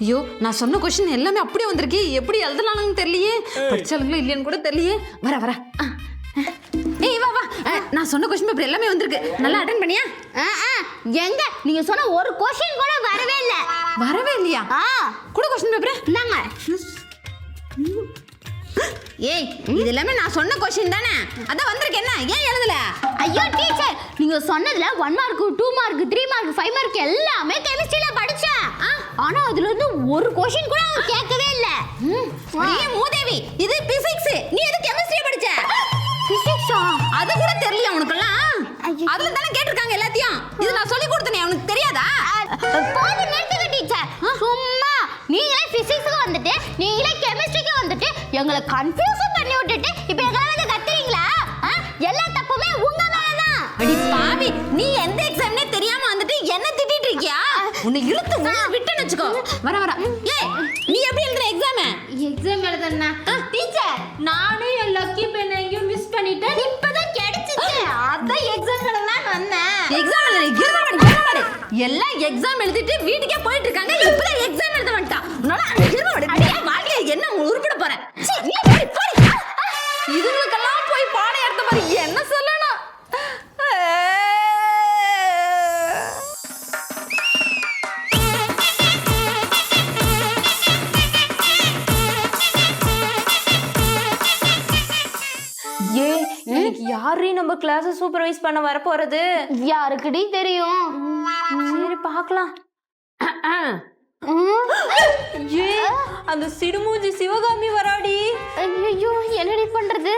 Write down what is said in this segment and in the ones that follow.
ஐயோ நான் சொன்ன கொஸ்டின் எல்லாமே அப்படியே வந்திருக்கு. எப்படி எழுதலாம்னு தெரியலையே, படிச்சாலுங்களா இல்லையான்னு கூட தெரியலையே. வர ஏய் வா நான் சொன்ன கொஸ்டின் பேப்பர் எல்லாமே வந்திருக்கு. நல்லா அட்டெண்ட் பண்ணியா? எங்க நீங்க சொன்ன ஒரு கொஸ்டின் கூட வரவே இல்ல. வரவே இல்லையா? கூட கொஸ்டின் பேப்பர் இந்தாங்க. ஏய் இது எல்லாமே நான் சொன்ன கொஸ்டின் தானே, அதான் வந்திருக்கு. என்ன ஏன் எழுதல? ஐயோ டீச்சர், நீங்க சொன்னதுல 1 மார்க் 2 மார்க் 3 மார்க் 5 மார்க் எல்லாமே கெமிஸ்ட்ரியில படிச்சேன். ஆனா அதுல இருந்து ஒரு கொஸ்டின் கூட அவங்க கேட்கவே இல்ல. ஏய் மூதேவி, இது பிசிக்ஸ், நீ எது கெமிஸ்ட்ரி படிச்ச? பிசிக்ஸா? அது கூட தெரியல உனக்குலாம்? அதுல தான கேட்டிருக்காங்க எல்லாத்தையும். இது நான் சொல்லி கொடுத்தனே, உனக்கு தெரியாதா? போது நிறுத்துங்க டீச்சர். சும்மா நீங்களே பிசிக்ஸ்க்கு வந்துட்டு நீங்களே கெமிஸ்ட்ரிக்கு வந்துட்டு எங்களை கன்ஃபியூஸ் பண்ணி விட்டுட்டு இப்போ எங்களை வந்து கத்துறீங்களா? எல்லா தப்புமே உங்க மேல தான். அடி பாவி, நீ எந்த எக்ஸாம்னே தெரியாம வந்துட்டு என்ன திட்டிட்டு இருக்கியா? உன்னை இழுத்து விட்டேன்னு வெச்சுக்கோ. வர ஏய் நீ எப்படி எழுதுற எக்ஸாம்? எக்ஸாம் எழுதுனா டீச்சர், நானே என் லக்கி பென் எங்கேயும் மிஸ் பண்ணிட்டேன். இப்பதான் கிடைச்சிச்சு, அதான் எக்ஸாம் எழுதலாம்னு வந்தேன். எக்ஸாம் எழுதுற எல்லாம் எக்ஸாம் எழுதிட்டு வீட்டுக்கே போயிட்டு இருக்காங்க. இப்பதான் எக்ஸாம் எழுத வந்துட்டான். உன்னால வாழ்க்கையில என்ன உருப்பிட போற? இதுங்களுக்கெல்லாம் போய் பாடம் எடுத்த மாதிரி என்ன சொல்லணும்? யாரு நம்ம கிளாஸ் சூப்பர்வைஸ் பண்ண வர போறது? யாருக்குடி தெரியும்? சரி பார்க்கலாம். அந்த சிடுமூஞ்சி சிவகாமி வராடி. ஐயோ என்னடி பண்றது?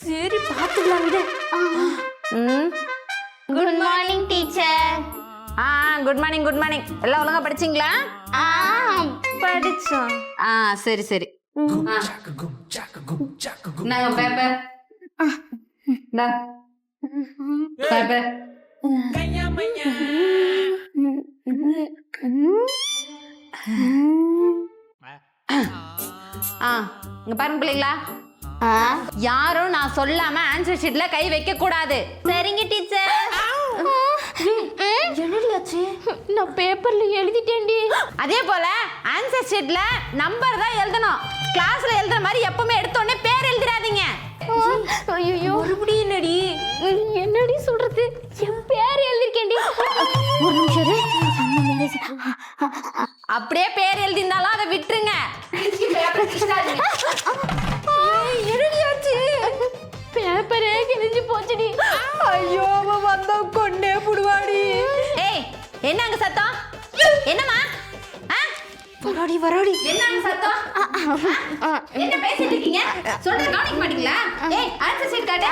சரி பாத்துக்கலாம் விடு. Good morning teacher. Good morning good morning. எல்லாம் ஒழுங்கா படிச்சீங்களா? படிச்சோம். சரி சரி. நாங்க பேப்பர் பேப்பர் இங்க பாருங்க பிள்ளைங்களா, யாரும் நான் சொல்லாம ஆன்சர் ஷீட்ல கை வைக்க கூடாது. சரிங்க டீச்சர். என்னடி ஆச்சு? நான் பேப்பர்ல எழுதிட்டேன்டி. அதே போல ஆன்சர் ஷீட்ல நம்பர் தான் எழுதணும். கிளாஸ்ல எழுதுற மாதிரி எப்பவுமே எடுத்த உடனே பேர் எழுதிடாதீங்க. ஐயோ மறுபடியும் என்னடி? என்னடி சொல்றது? என் பேர் எழுதிருக்கேன்டி. ஒரு நிமிஷம். அப்படியே பேர் எழுதிருந்தாலும் அதை விட்டுருங்க. பேப்பரே கிழிஞ்சு போச்சுடி. ஐயோ அவ வந்தா கொண்டே புடுவாடி. ஏய் என்ன அங்க சத்தம்? என்னம்மா? வராடி என்ன அங்க சத்தம்? என்ன பேசிட்டு இருக்கீங்க? சொல்றது கவனிக்க மாட்டீங்களா? ஏய் ஆன்சர் ஷீட் காட்டு.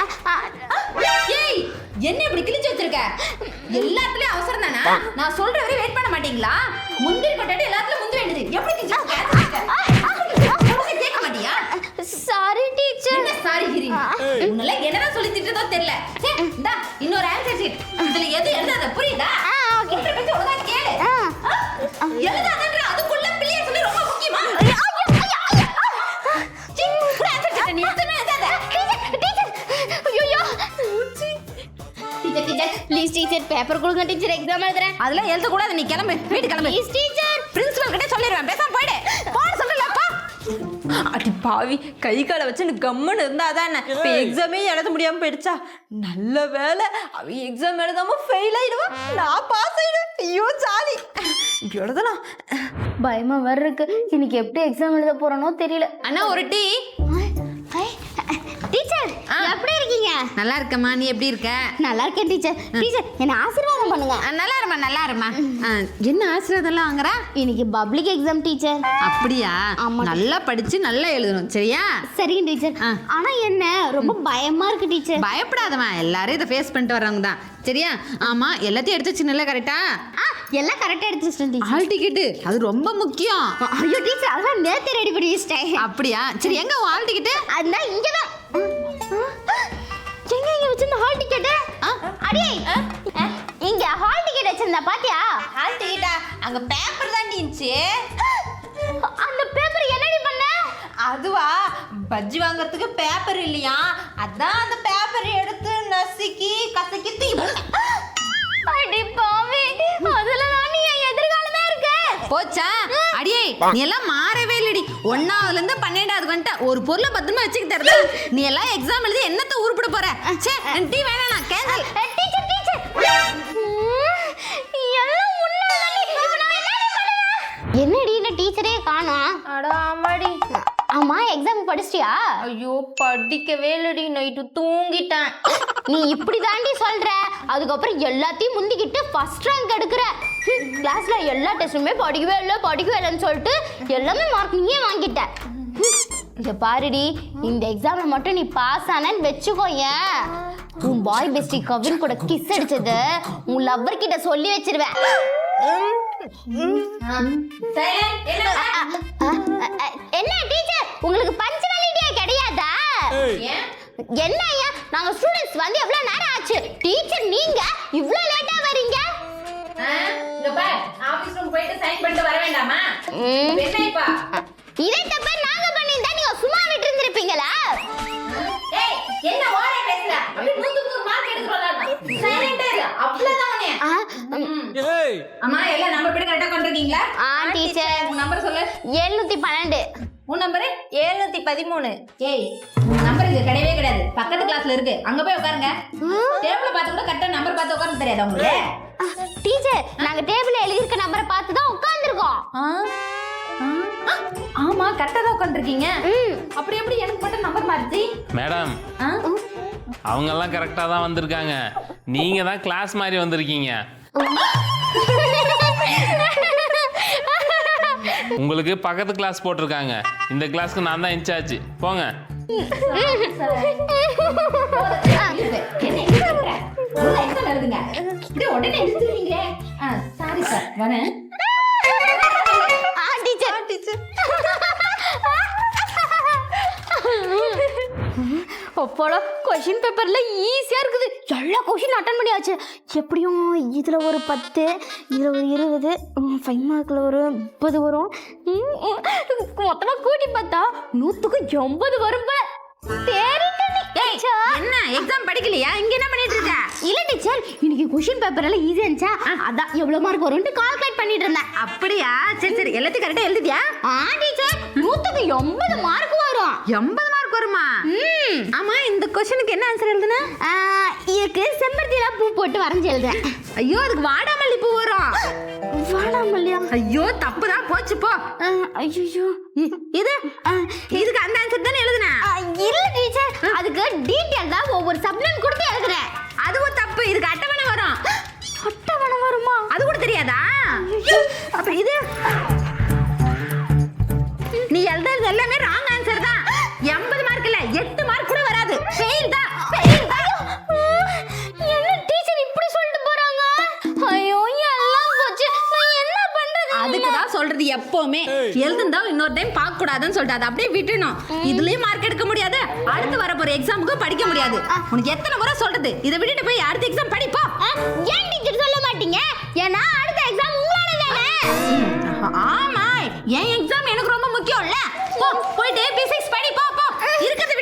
ஏய் என்ன இப்படி கிழிச்சு வச்சிருக்க? எல்லாத்துலயும் அவசரம் தானா? நான் சொல்ற வரை வெயிட் பண்ண மாட்டீங்களா? முந்திரி கொட்டாட்டி எல்லாத்துலயும் முந்திரி வேண்டியது. எப்படி கிழிச்சு கேட்க மாட்டியா? Sorry teacher. என்ன சாரி ஹிரிங்? உன்னால என்னதான் சொல்லி திட்டதோ தெரியல. சரி இந்தா இன்னொரு ஆன்சர் ஷீட். இதுல எது எழுதாத புரியுதா? ஓகே பத்தி ஒழுங்கா கேளு. எழுதாதன்ற அதுக்குள்ள பிள்ளைய சொல்லி ரொம்ப முக்கியமா? நீ எத்தனை எழுதாத. டீச்சர் ப்ளீஸ் டீச்சர் பேப்பர் கொடுங்க டீச்சர், எக்ஸாம் எழுதுறேன். அதெல்லாம் எழுத கூடாது. நீ கிளம்பு, வீட்டு கிளம்பு. Please teacher. பிரின்சிபல் கிட்ட சொல்லிடுவேன். பேசாம போயிடு. போட சொல்லலப்பா. அடி பாவி, கை காலை வச்சு எனக்கு கம்மன்னு இருந்தா தானே இப்போ எக்ஸாமே எழுத முடியாம போயிடுச்சா? நல்ல வேலை, அவ எக்ஸாம் எழுதாம ஃபெயில் ஆயிடுவா, நான் பாஸ் ஆயிடுவேன். ஐயோ ஜாலி, எழுதலாம். பயமா வேற இருக்கு. இன்னைக்கு எப்படி எக்ஸாம் எழுத போறனோ தெரியல. அண்ணா ஒரு டீ. டீச்சர் எப்படி இருக்கீங்க? நல்லா இருக்கம்மா, நீ எப்படி இருக்க? நல்லா இருக்கேன் டீச்சர். டீச்சர் என்ன ஆசீர்வாதம் பண்ணுங்க. நல்லா இருமா நல்லா இருமா. என்ன ஆசீர்வாதம்லாம் வாங்குறா? இன்னைக்கு பப்ளிக் எக்ஸாம் டீச்சர். அப்படியா? நல்லா படிச்சு நல்லா எழுதணும் சரியா? சரிங்க டீச்சர். ஆனா என்ன ரொம்ப பயமா இருக்கு டீச்சர். பயப்படாதமா, எல்லாரும் இதை ஃபேஸ் பண்ணிட்டு வர்றவங்க தான் சரியா? ஆமா எல்லாத்தையும் எடுத்து வச்சுனல கரெக்டா? எல்லாம் கரெக்டா எடுத்து வச்சிட்டேன் டீச்சர். ஹால் டிக்கெட் அது ரொம்ப முக்கியம். ஐயோ டீச்சர் அதெல்லாம் நேத்து ரெடி பண்ணி வச்சிட்டேன். அப்படியா? சரி எங்க உன் ஹால் டிக்கெட்? அதான் இங்க தான். எங்க வச்சிருந்த ஹால் டிக்கெட்? அடே இங்க ஹால் டிக்கெட் வச்சிருந்தா பாத்தியா? ஹால் டிக்கெட்டா? அங்க பேப்பர் தான் இருந்துச்சு. அந்த பேப்பர் என்னடி பண்ண? அதுவா, பஜ்ஜி வாங்குறதுக்கு பேப்பர் இல்லையா, அதான் அந்த பேப்பர் எடுத்து நசுக்கி கசக்கி தூக்கி. அடி பாவி, அதுல நான் என் எதிர்காலமே இருக்கு. போச்சா அடியே நீ எல்லாம் மாறவே இல்லடி 1ஆவதுல இருந்து 12ஆவது வந்துட்ட ஒரு பொருளை பத்திரமா வச்சுக்க தரல நீ எல்லாம் எக்ஸாம் எழுதி என்னத்த உருப்பிட போற சே டீ வேணாம் நான் கேன்சல் டீச்சர் டீச்சர் எல்லாம் என்னடி இந்த டீச்சரே காணோம் அட ஆமாடி ஆமா எக்ஸாம் படிச்சிட்டியா ஐயோ படிக்கவே இல்லடி நைட்டு தூங்கிட்டேன் நீ இப்படி தாண்டி சொல்ற அதுக்கப்புறம் எல்லாத்தையும் முந்திக்கிட்டு ஃபர்ஸ்ட் ரேங்க் எடுக்கிற கிளாஸ்ல எல்லா டெஸ்ட்டுமே படிக்கவே இல்லைன்னு சொல்லிட்டு எல்லாமே மார்க் நீயே வாங்கிட்ட இத பாருடி இந்த எக்ஸாம்ல மட்டும் நீ பாஸ் ஆனன்னு வெச்சுக்கோயேன் உன் பாய் பெஸ்டி கவின் கூட கிஸ் அடிச்சது உன் லவ்வர் கிட்ட சொல்லி வச்சிருவேன் என்ன டீச்சர் உங்களுக்கு பஞ்சுவாலிட்டியே கிடையாதா என்ன ஐயா நாங்க ஸ்டூடண்ட்ஸ் வந்து எவ்வளவு நேரம் ஆச்சு டீச்சர் நீங்க இவ்ளோ லேட்டா வரீங்க இங்க பார் ஆபீஸ் ரூம் போயிட்டு சைன் பண்ணிட்டு வர வேண்டாமா என்னைப்பா இதே தப்ப நாங்க பண்ணிருந்தா நீங்க சும்மா விட்டு இருந்திருப்பீங்களா ஏய் என்ன ஓரே பேசுற அப்படி 100 மார்க் எடுக்கறோம் சைலண்டா இரு அவ்வளவுதான் ஏய் அம்மா எல்லாம் நம்பர் படி கரெக்ட்டா கொண்டிருக்கீங்களா டீச்சர் உன் நம்பர் சொல்லு 712 உன் நம்பர் 713 ஏய் உன் நம்பர் இங்க கிடையவே கிடையாது பக்கத்து கிளாஸ்ல இருக்கு அங்க போய் உட்காருங்க டேபிள்ல பார்த்து கூட கரெக்ட்டா நம்பர் பார்த்து உட்கார்ந்து தெரியாதா உங்களுக்கு டீச்சர் நாங்க டேபிள்ல எழுதி இருக்க நம்பரை பார்த்து தான் உட்கார்ந்திருக்கோம் ஆமா கரெக்ட்டா தான் உட்கார்ந்திருக்கீங்க அப்படி எப்படி எனக்கு மட்டும் நம்பர் மாறுச்சு மேடம் அவங்க எல்லாம் கரெக்டா தான் வந்திருக்காங்க நீங்க தான் கிளாஸ் மாதிரி வந்திருக்கீங்க உங்களுக்கு பக்கத்து கிளாஸ் போட்டிருக்காங்க இந்த கிளாஸ்க்கு நான் தான் இன்சார்ஜ் போங்க உடனே எடுத்துருவீங்க சாரி சார் வரேன் அப்போல கொஷின் பேப்பர்ல ஈஸியா இருக்குது எல்லா கொஷின் அட்டன் பண்ணியாச்சு எப்படியும் இதுல ஒரு 10 இதுல ஒரு 20 5 மார்க்ல ஒரு 30 வரும் மொத்தமா கூட்டி பார்த்தா 100க்கு 80 வரும் என்ன எக்ஸாம் படிக்கலையா இங்க என்ன பண்ணிட்டு இருக்க இல்ல டீச்சர் இன்னைக்கு கொஷின் பேப்பர் எல்லாம் ஈஸியா இருந்துச்சா அதான் எவ்வளவு மார்க் வரும்னு கால்குலேட் பண்ணிட்டு இருந்தேன் அப்படியா சரி சரி எல்லாத்தையும் கரெக்டா எழுதிட்டியா டீச்சர் 100க்கு 80 மார்க் வரும் 80 மார்க் வருமா ஆமா இந்த क्वेश्चनக்கு என்ன ஆன்சர் எழுதுன இதுக்கு செம்பருத்தில பூ போட்டு வரைஞ்சு எழுதுறேன் ஐயோ அதுக்கு வாடாமல்லி பூ வரும் வாடாமல்லியா ஐயோ தப்புதான் போச்சு போ ஐயோ இதுக்கு அந்த ஆன்சர் தானே எழுதுன இல்ல டீச்சர் அதுக்கு டீடைல் தான் ஒவ்வொரு சப்ஜெக்ட் கொடுத்து எழுதுறேன் அதுவும் தப்பு இதுக்கு அட்டவணை வரும் அட்டவணை வருமா அது கூட தெரியாதா அப்ப இது நீ எழுதுறது எல்லாமே ராங் ஆன்சர் தான் 80 மார்க் இல்ல 8 மார்க் கூட வராது ஃபெயில் தான் என்ன டீச்சர் இப்படி சொல்லிட்டு போறாங்க ஐயோ எல்லாம் போச்சு நான் என்ன பண்றது அதுக்கு தான் சொல்றது எப்பவுமே எழுதுந்தா இன்னொரு டைம் பார்க்க கூடாதுன்னு சொல்லிட்டு அதை அப்படியே விட்டுணும் இதுலயும் மார்க் எடுக்க முடியாது அடுத்து வர போற எக்ஸாமுக்கு படிக்க முடியாது உனக்கு எத்தனை முறை சொல்றது இதை விட்டுட்டு போய் அடுத்த எக்ஸாம் படிப்போ ஏன் டீச்சர் சொல்ல மாட்டீங்க ஏன்னா அடுத்த எக்ஸாம் உங்களால தானே ஆமா என் எக்ஸாம் எனக்கு ரொம்ப முக்கியம் இல்ல போயிட்டு B6 படி போ இருக்கிறது